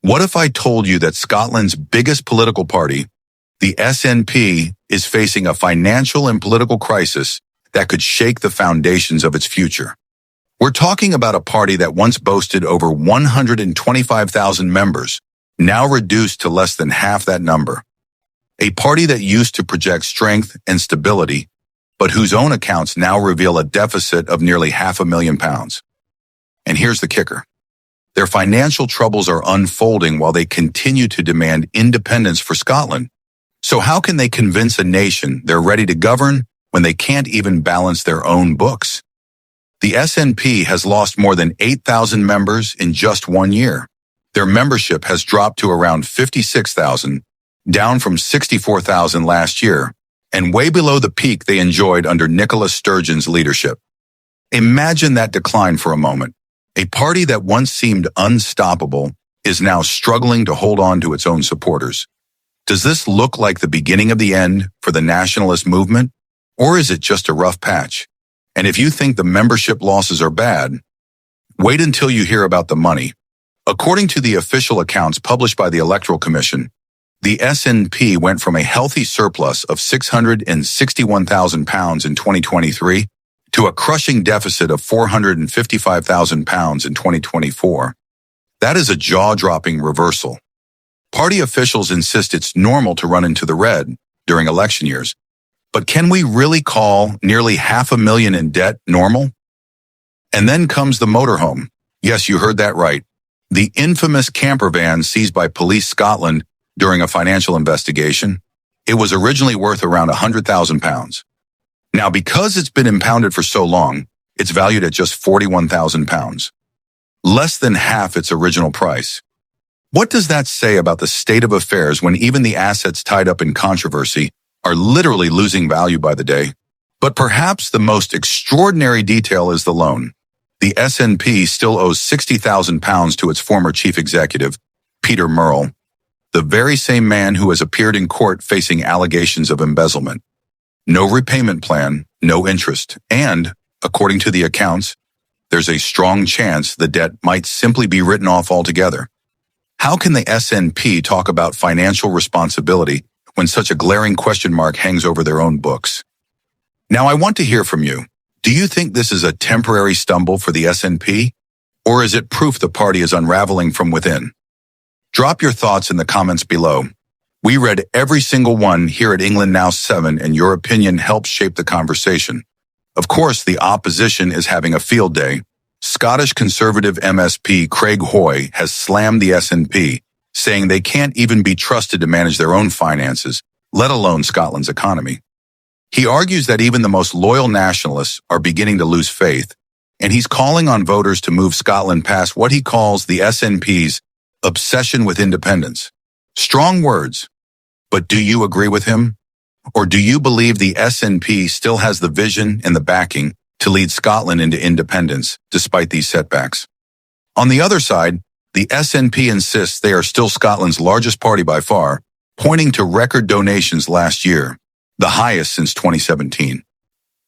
What if I told you that Scotland's biggest political party, the SNP, is facing a financial and political crisis that could shake the foundations of its future? We're talking about a party that once boasted over 125,000 members, now reduced to less than half that number. A party that used to project strength and stability, but whose own accounts now reveal a deficit of nearly £500,000. And here's the kicker. Their financial troubles are unfolding while they continue to demand independence for Scotland. So how can they convince a nation they're ready to govern when they can't even balance their own books? The SNP has lost more than 8,000 members in just 1 year. Their membership has dropped to around 56,000, down from 64,000 last year, and way below the peak they enjoyed under Nicola Sturgeon's leadership. Imagine that decline for a moment. A party that once seemed unstoppable is now struggling to hold on to its own supporters. Does this look like the beginning of the end for the nationalist movement, or is it just a rough patch? And if you think the membership losses are bad, wait until you hear about the money. According to the official accounts published by the Electoral Commission, the SNP went from a healthy surplus of £661,000 in 2023 to a crushing deficit of £455,000 in 2024. That is a jaw-dropping reversal. Party officials insist it's normal to run into the red during election years. But can we really call nearly £500,000 in debt normal? And then comes the motorhome. Yes, you heard that right. The infamous camper van seized by Police Scotland during a financial investigation. It was originally worth around £100,000. Now, because it's been impounded for so long, it's valued at just £41,000, less than half its original price. What does that say about the state of affairs when even the assets tied up in controversy are literally losing value by the day? But perhaps the most extraordinary detail is the loan. The SNP still owes £60,000 to its former chief executive, Peter Merle, the very same man who has appeared in court facing allegations of embezzlement. No repayment plan, no interest, and, according to the accounts, there's a strong chance the debt might simply be written off altogether. How can the SNP talk about financial responsibility when such a glaring question mark hangs over their own books? Now, I want to hear from you. Do you think this is a temporary stumble for the SNP, or is it proof the party is unraveling from within? Drop your thoughts in the comments below. We read every single one here at England Now 7, and your opinion helps shape the conversation. Of course, the opposition is having a field day. Scottish Conservative MSP Craig Hoy has slammed the SNP, saying they can't even be trusted to manage their own finances, let alone Scotland's economy. He argues that even the most loyal nationalists are beginning to lose faith, and he's calling on voters to move Scotland past what he calls the SNP's obsession with independence. Strong words, but do you agree with him? Or do you believe the SNP still has the vision and the backing to lead Scotland into independence despite these setbacks? On the other side, the SNP insists they are still Scotland's largest party by far, pointing to record donations last year, the highest since 2017.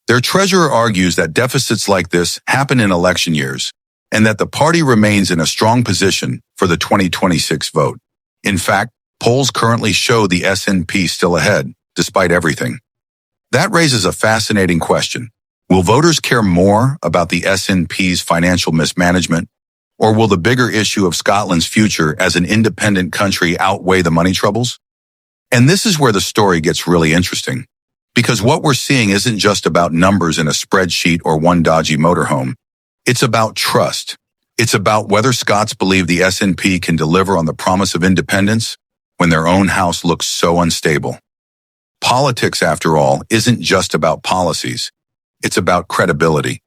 Their treasurer argues that deficits like this happen in election years, and that the party remains in a strong position for the 2026 vote. In fact, polls currently show the SNP still ahead, despite everything. That raises a fascinating question. Will voters care more about the SNP's financial mismanagement, or will the bigger issue of Scotland's future as an independent country outweigh the money troubles? And this is where the story gets really interesting, because what we're seeing isn't just about numbers in a spreadsheet or one dodgy motorhome. It's about trust. It's about whether Scots believe the SNP can deliver on the promise of independence when their own house looks so unstable. Politics, after all, isn't just about policies. It's about credibility.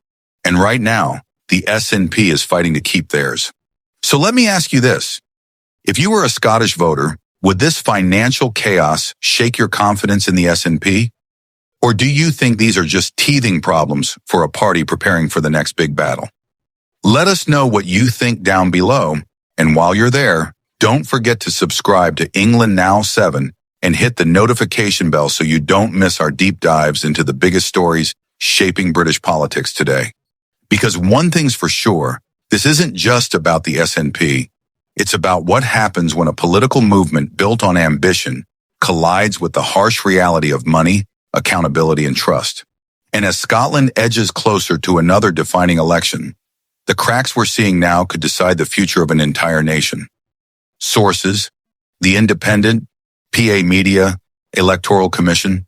And right now, the SNP is fighting to keep theirs. So let me ask you this. If you were a Scottish voter, would this financial chaos shake your confidence in the SNP? Or do you think these are just teething problems for a party preparing for the next big battle? Let us know what you think down below. And while you're there, don't forget to subscribe to England Now 7 and hit the notification bell so you don't miss our deep dives into the biggest stories shaping British politics today. Because one thing's for sure, this isn't just about the SNP. It's about what happens when a political movement built on ambition collides with the harsh reality of money, accountability, and trust. And as Scotland edges closer to another defining election, the cracks we're seeing now could decide the future of an entire nation. Sources: The Independent, PA Media, Electoral Commission.